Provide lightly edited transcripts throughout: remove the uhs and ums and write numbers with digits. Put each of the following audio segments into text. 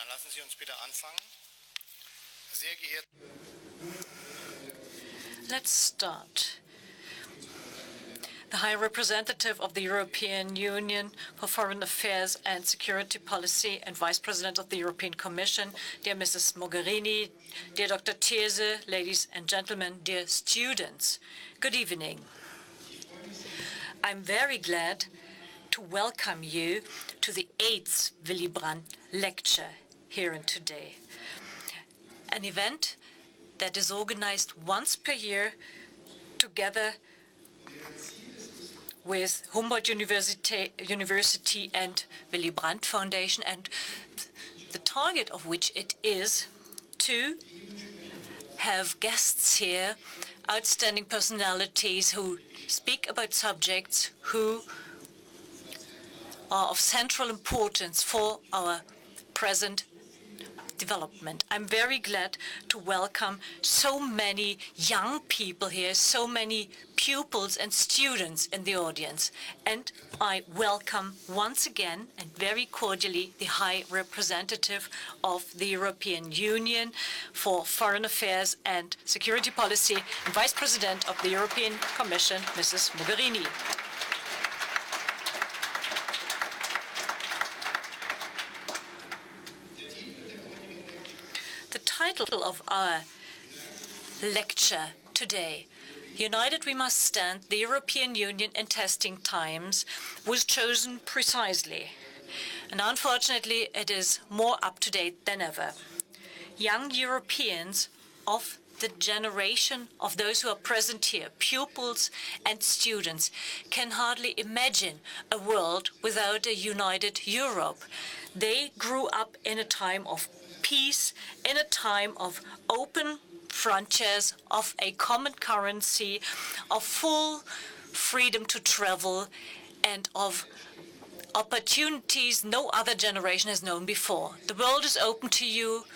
dann lassen Sie uns bitte anfangen. Sehr geehrte Let's start. The High Representative of the European Union for Foreign Affairs and Security Policy and Vice President of the European Commission, dear Mrs. Mogherini, dear Dr. Thierse, ladies and gentlemen, dear students, good evening. I'm very glad to welcome you to the 8th Willy Brandt lecture here and today, an event that is organized once per year together with Humboldt University and Willy Brandt Foundation, and the target of which it is to have guests here, outstanding personalities who speak about subjects who are of central importance for our present development. I'm very glad to welcome so many young people here, so many pupils and students in the audience. And I welcome once again and very cordially the High Representative of the European Union for Foreign Affairs and Security Policy and Vice President of the European Commission, Mrs. Mogherini. The title of our lecture today, United We Must Stand, the European Union in Testing Times, was chosen precisely. And unfortunately, it is more up-to-date than ever. Young Europeans of the generation of those who are present here, pupils and students, can hardly imagine a world without a united Europe. They grew up in a time of peace, in a time of open frontiers, of a common currency, of full freedom to travel, and of opportunities no other generation has known before. The world is open to you.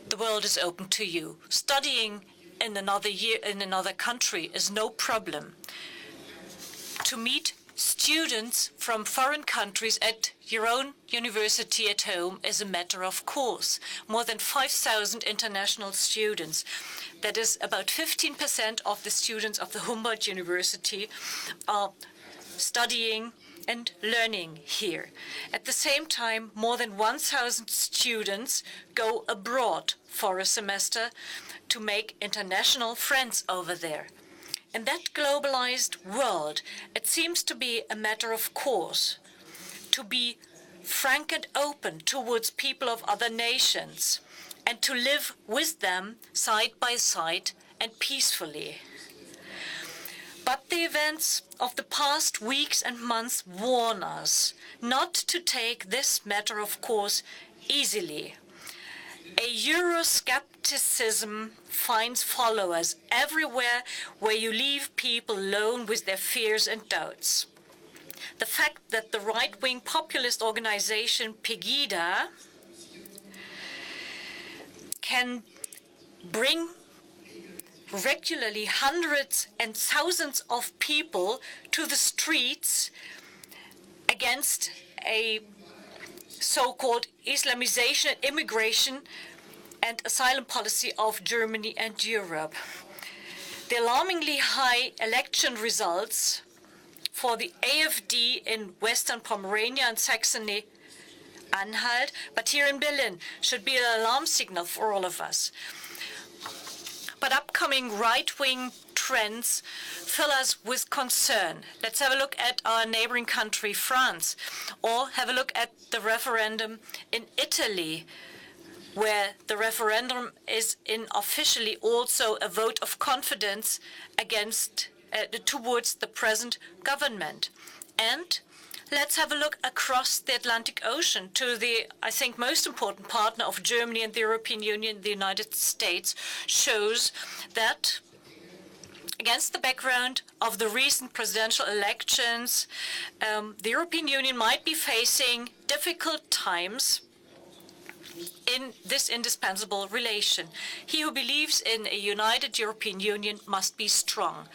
The world is open to you. Studying in another country is no problem. To meet students from foreign countries at your own university at home is a matter of course. More than 5,000 international students. That is about 15% of the students of the Humboldt University are studying and learning here. At the same time, more than 1,000 students go abroad for a semester to make international friends over there. In that globalized world, it seems to be a matter of course to be frank and open towards people of other nations and to live with them side by side and peacefully. But the events of the past weeks and months warn us not to take this matter of course easily. A Euroscepticism finds followers everywhere where you leave people alone with their fears and doubts. The fact that the right-wing populist organization Pegida can bring regularly hundreds and thousands of people to the streets against a so-called Islamization and immigration and asylum policy of Germany and Europe. The alarmingly high election results for the AfD in Western Pomerania and Saxony-Anhalt, but here in Berlin, should be an alarm signal for all of us. But upcoming right-wing trends fill us with concern. Let's have a look at our neighboring country, France, or have a look at the referendum in Italy, where the referendum is officially also a vote of confidence towards the present government. And let's have a look across the Atlantic Ocean to the, I think, most important partner of Germany and the European Union, the United States, shows that against the background of the recent presidential elections, the European Union might be facing difficult times in this indispensable relation. He who believes in a united European Union must be strong.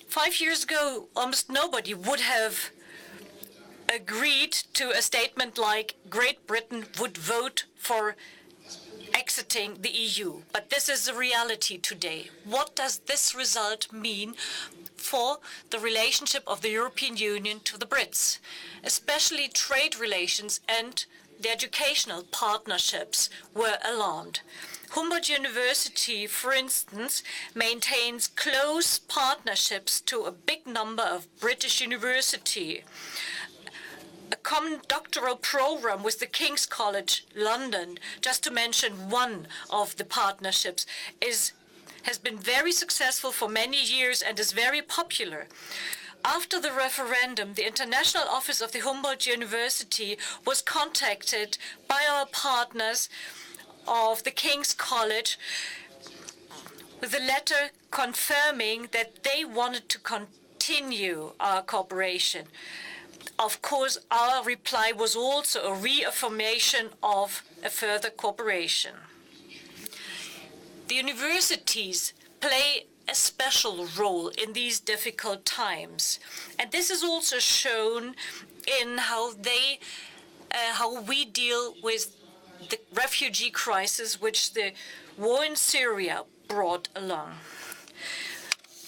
5 years ago, almost nobody would have agreed to a statement like Great Britain would vote for exiting the EU. But this is the reality today. What does this result mean for the relationship of the European Union to the Brits, especially trade relations and the educational partnerships were alarmed. Humboldt University, for instance, maintains close partnerships to a big number of British universities. A common doctoral program with the King's College London, just to mention one of the partnerships, has been very successful for many years and is very popular. After the referendum, the International Office of the Humboldt University was contacted by our partners of the King's College with a letter confirming that they wanted to continue our cooperation. Of course, our reply was also a reaffirmation of a further cooperation. The universities play a special role in these difficult times, and this is also shown in how we deal with the refugee crisis which the war in Syria brought along.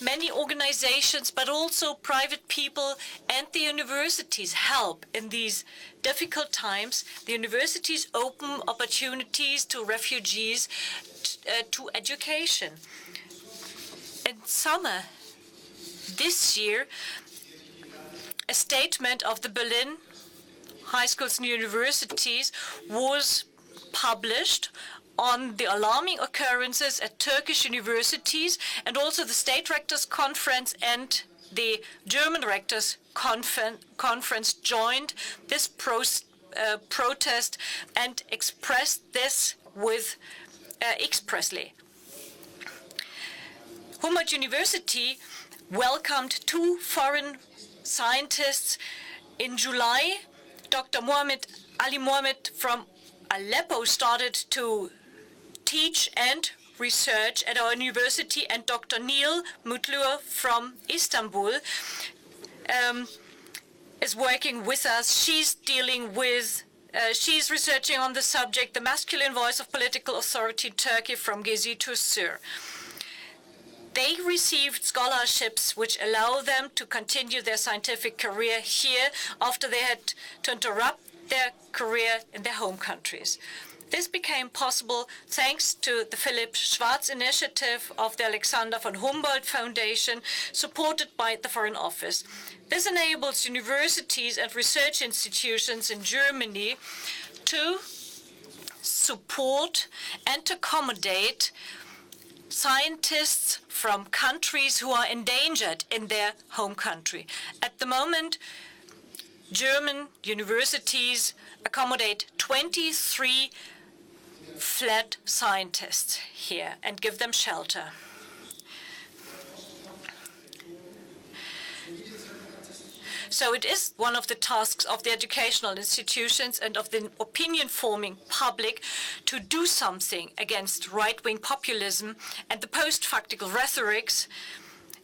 Many organizations, but also private people and the universities help in these difficult times. The universities open opportunities to refugees, to education. In summer this year, a statement of the Berlin high schools and universities was published on the alarming occurrences at Turkish universities, and also the State Rectors Conference and the German Rectors Conference joined this protest and expressed this with expressly. Humboldt University welcomed 2 foreign scientists in July. Dr. Ali Mohammed from Aleppo started to teach and research at our university, and Dr. Neil Mutlur from Istanbul is working with us. She's researching on the subject, the masculine voice of political authority in Turkey from Gezi to Sur. They received scholarships which allow them to continue their scientific career here after they had to interrupt their career in their home countries. This became possible thanks to the Philipp Schwarz initiative of the Alexander von Humboldt Foundation, supported by the Foreign Office. This enables universities and research institutions in Germany to support and to accommodate scientists from countries who are endangered in their home country. At the moment, German universities accommodate 23 fled scientists here and give them shelter. So it is one of the tasks of the educational institutions and of the opinion-forming public to do something against right-wing populism and the post-factual rhetorics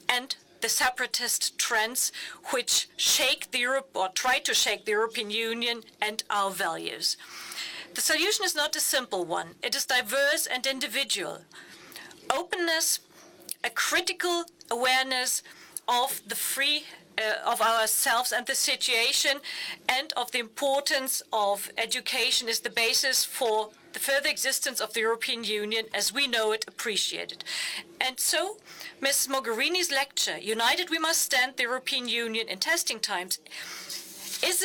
and the separatist trends which shake the Europe or try to shake the European Union and our values. The solution is not a simple one. It is diverse and individual. Openness, a critical awareness of the of ourselves and the situation, and of the importance of education is the basis for the further existence of the European Union as we know it, appreciated. And so, Ms. Mogherini's lecture, United We Must Stand, the European Union in Testing Times, is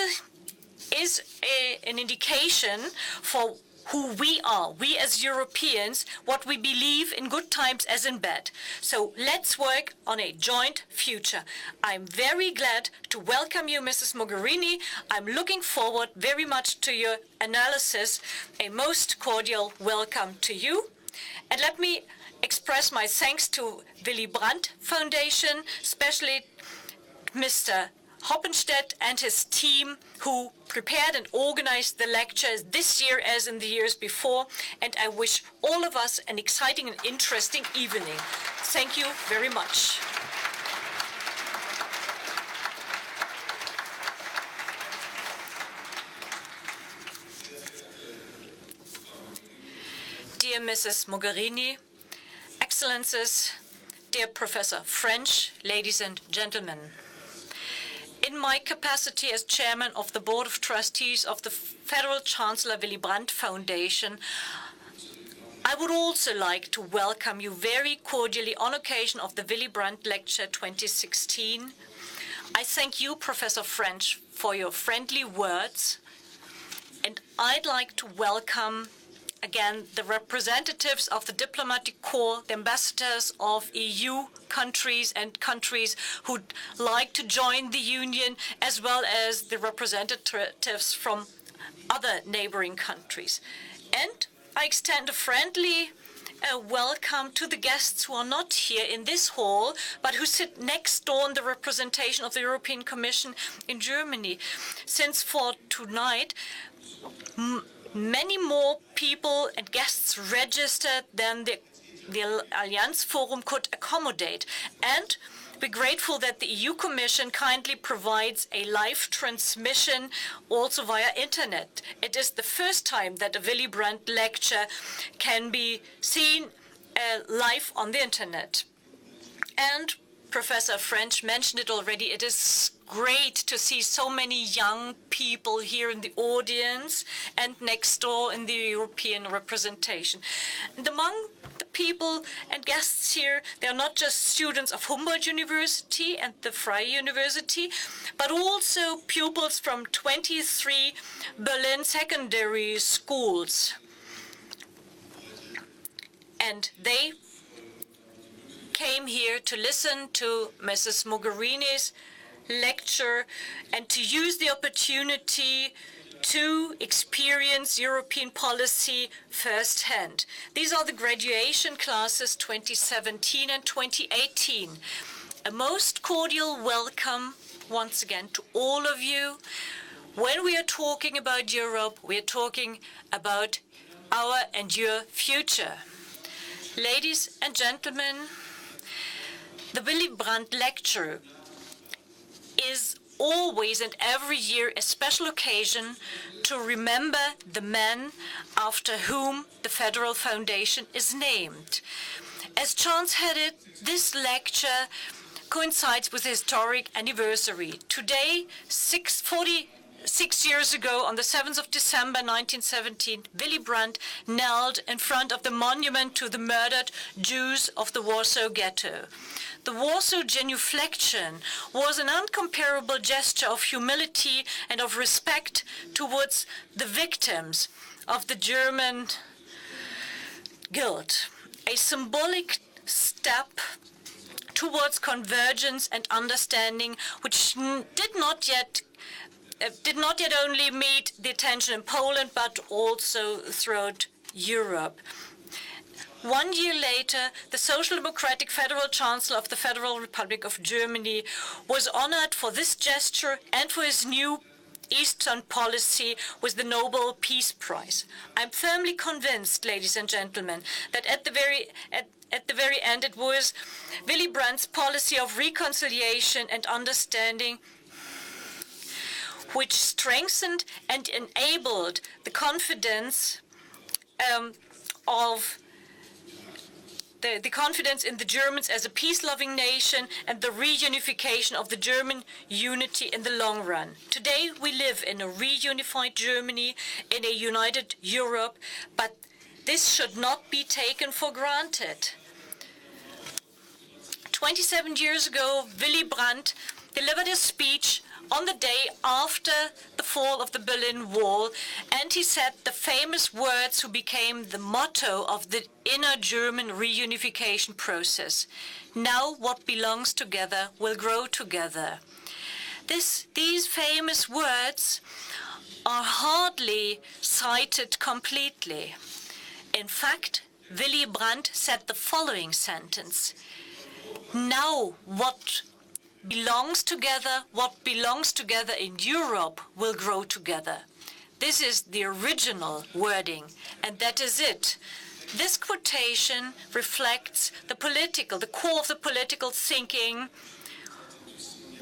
an indication for who we are, we as Europeans, what we believe in good times as in bad. So let's work on a joint future. I'm very glad to welcome you, Mrs. Mogherini. I'm looking forward very much to your analysis. A most cordial welcome to you. And let me express my thanks to Willy Brandt Foundation, especially Mr. Hoppenstedt and his team, who prepared and organized the lectures this year as in the years before, and I wish all of us an exciting and interesting evening. Thank you very much. dear Mrs. Mogherini, Excellencies, dear Professor French, ladies and gentlemen. In my capacity as chairman of the Board of Trustees of the Federal Chancellor Willy Brandt Foundation, I would also like to welcome you very cordially on occasion of the Willy Brandt Lecture 2016. I thank you, Professor French, for your friendly words, and I'd like to welcome again the representatives of the diplomatic corps, the ambassadors of EU countries and countries who'd like to join the Union, as well as the representatives from other neighboring countries. And I extend a friendly welcome to the guests who are not here in this hall, but who sit next door in the representation of the European Commission in Germany. Since for tonight, many more people and guests registered than the Allianz Forum could accommodate. And we're grateful that the EU Commission kindly provides a live transmission also via internet. It is the first time that a Willy Brandt lecture can be seen live on the internet. And Professor French mentioned it already. It is great to see so many young people here in the audience and next door in the European representation. And among the people and guests here, they are not just students of Humboldt University and the Freie University, but also pupils from 23 Berlin secondary schools. And they came here to listen to Mrs. Mogherini's lecture and to use the opportunity to experience European policy firsthand. These are the graduation classes 2017 and 2018. A most cordial welcome once again to all of you. When we are talking about Europe, we are talking about our and your future. Ladies and gentlemen, the Willy Brandt lecture is always and every year a special occasion to remember the man after whom the Federal Foundation is named. As chance-headed, this lecture coincides with the historic anniversary. Today, 46 years ago, on the 7th of December 1917, Willy Brandt knelt in front of the monument to the murdered Jews of the Warsaw Ghetto. The Warsaw genuflection was an incomparable gesture of humility and of respect towards the victims of the German guilt, a symbolic step towards convergence and understanding, which did not yet only meet the attention in Poland, but also throughout Europe. 1 year later, the Social Democratic Federal Chancellor of the Federal Republic of Germany was honored for this gesture and for his new Eastern policy with the Nobel Peace Prize. I'm firmly convinced, ladies and gentlemen, that at the very end it was Willy Brandt's policy of reconciliation and understanding which strengthened and enabled the confidence the confidence in the Germans as a peace-loving nation and the reunification of the German unity in the long run. Today we live in a reunified Germany, in a united Europe, but this should not be taken for granted. 27 years ago, Willy Brandt delivered a speech on the day after the fall of the Berlin Wall, and he said the famous words who became the motto of the inner German reunification process. Now what belongs together will grow together. These famous words are hardly cited completely. In fact, Willy Brandt said the following sentence: "Now what belongs together in Europe will grow together." This is the original wording, and that is it. This quotation reflects the core of the political thinking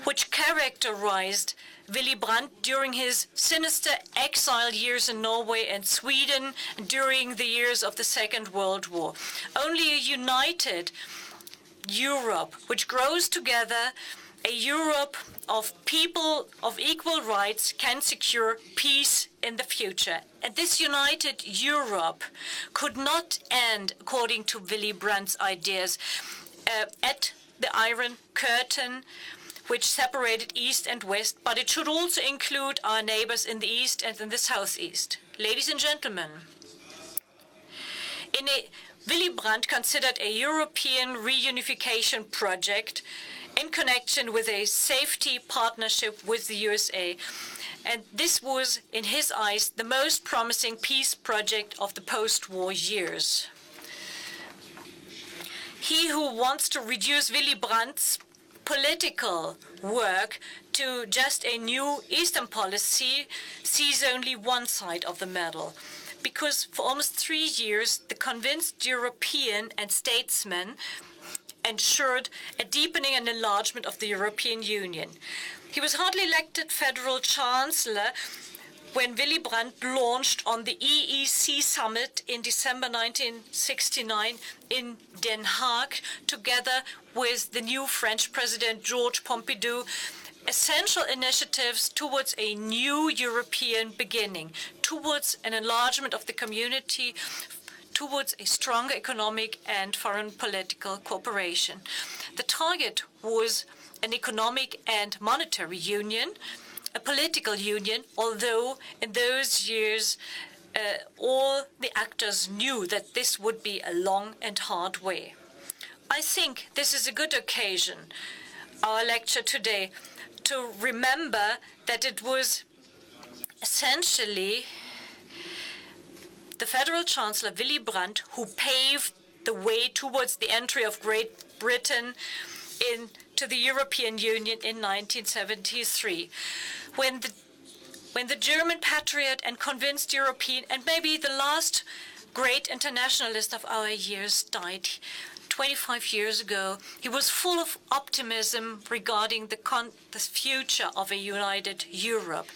which characterized Willy Brandt during his sinister exile years in Norway and Sweden during the years of the Second World War. Only a united Europe, which grows together, a Europe of people of equal rights, can secure peace in the future. And this united Europe could not end, according to Willy Brandt's ideas, at the Iron Curtain, which separated East and West, but it should also include our neighbors in the East and in the Southeast. Ladies and gentlemen, Willy Brandt considered a European reunification project in connection with a safety partnership with the USA. And this was, in his eyes, the most promising peace project of the post-war years. He who wants to reduce Willy Brandt's political work to just a new Eastern policy sees only one side of the medal. Because for almost 3 years, the convinced European and statesmen ensured a deepening and enlargement of the European Union. He was hardly elected federal chancellor when Willy Brandt launched on the EEC summit in December 1969 in Den Haag, together with the new French president Georges Pompidou, essential initiatives towards a new European beginning, towards an enlargement of the community, towards a stronger economic and foreign political cooperation. The target was an economic and monetary union, a political union, although in those years all the actors knew that this would be a long and hard way. I think this is a good occasion, our lecture today, to remember that it was essentially the Federal Chancellor Willy Brandt who paved the way towards the entry of Great Britain into the European Union in 1973. When the German patriot and convinced European, and maybe the last great internationalist of our years, died 25 years ago, he was full of optimism regarding the future of a united Europe.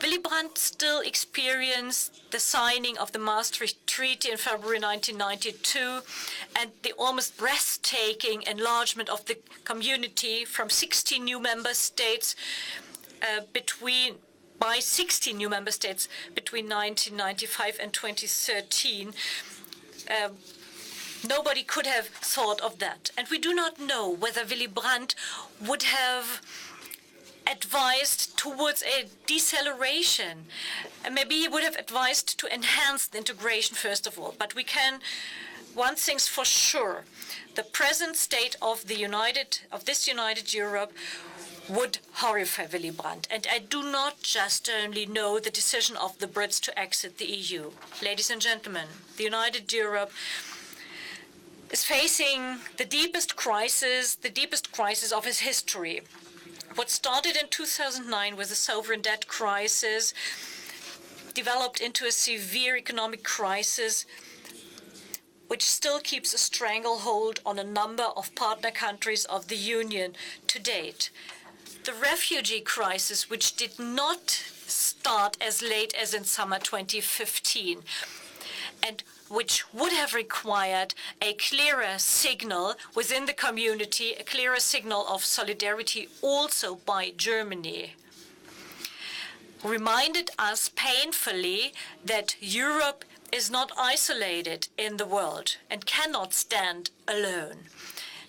Willy Brandt still experienced the signing of the Maastricht Treaty in February 1992 and the almost breathtaking enlargement of the community from 16 new member states by 16 new member states between 1995 and 2013. Nobody could have thought of that. And we do not know whether Willy Brandt would have advised towards a deceleration. And maybe he would have advised to enhance the integration first of all. But we can, one thing's for sure, the present state of this united Europe would horrify Willy Brandt. And I do not just only know the decision of the Brits to exit the EU. Ladies and gentlemen, the united Europe is facing the deepest crisis of its history. What started in 2009 with a sovereign debt crisis developed into a severe economic crisis, which still keeps a stranglehold on a number of partner countries of the Union to date. The refugee crisis, which did not start as late as in summer 2015, and which would have required a clearer signal within the community, a clearer signal of solidarity also by Germany, reminded us painfully that Europe is not isolated in the world and cannot stand alone.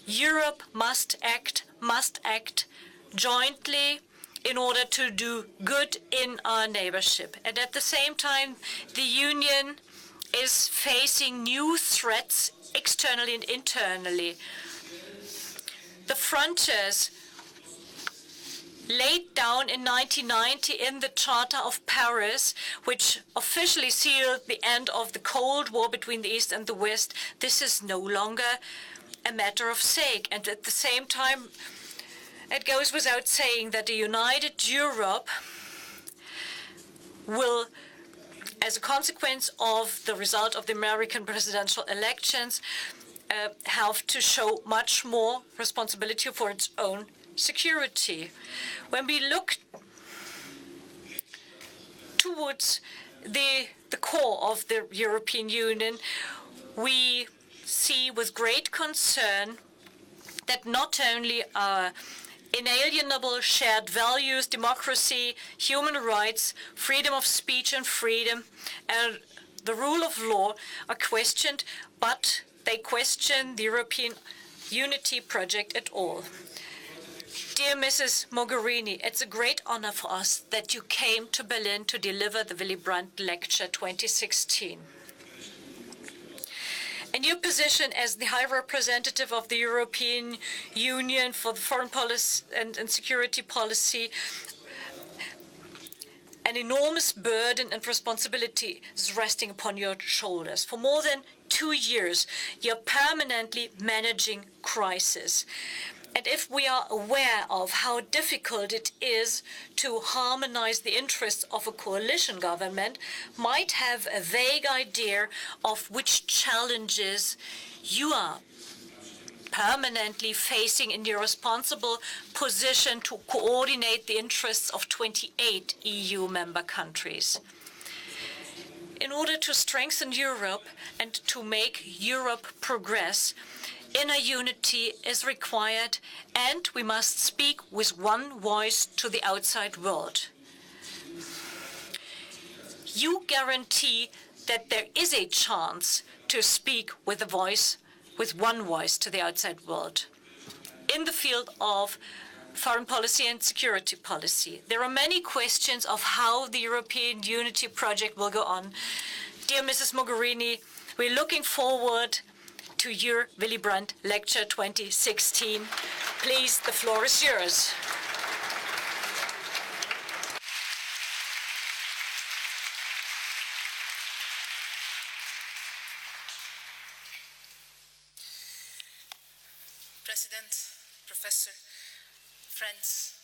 Europe must act jointly in order to do good in our neighborship. And at the same time, the Union is facing new threats externally and internally. The frontiers laid down in 1990 in the Charter of Paris, which officially sealed the end of the Cold War between the East and the West, this is no longer a matter of sake. And at the same time, it goes without saying that a united Europe will, as a consequence of the result of the American presidential elections, have to show much more responsibility for its own security. When we look towards the core of the European Union, we see with great concern that not only our inalienable shared values, democracy, human rights, freedom of speech and freedom, and the rule of law are questioned, but they question the European unity project at all. Dear Mrs. Mogherini, it's a great honor for us that you came to Berlin to deliver the Willy Brandt Lecture 2016. In your position as the High Representative of the European Union for the foreign policy and security policy, an enormous burden and responsibility is resting upon your shoulders. For more than 2 years, you're permanently managing crisis. And if we are aware of how difficult it is to harmonize the interests of a coalition government, might have a vague idea of which challenges you are permanently facing in your responsible position to coordinate the interests of 28 EU member countries. In order to strengthen Europe and to make Europe progress, inner unity is required, and we must speak with one voice to the outside world. You guarantee that there is a chance to speak with one voice to the outside world. In the field of foreign policy and security policy, there are many questions of how the European unity project will go on. Dear Mrs. Mogherini, we're looking forward to your Willy Brandt Lecture 2016. Please, the floor is yours. President, Professor, friends,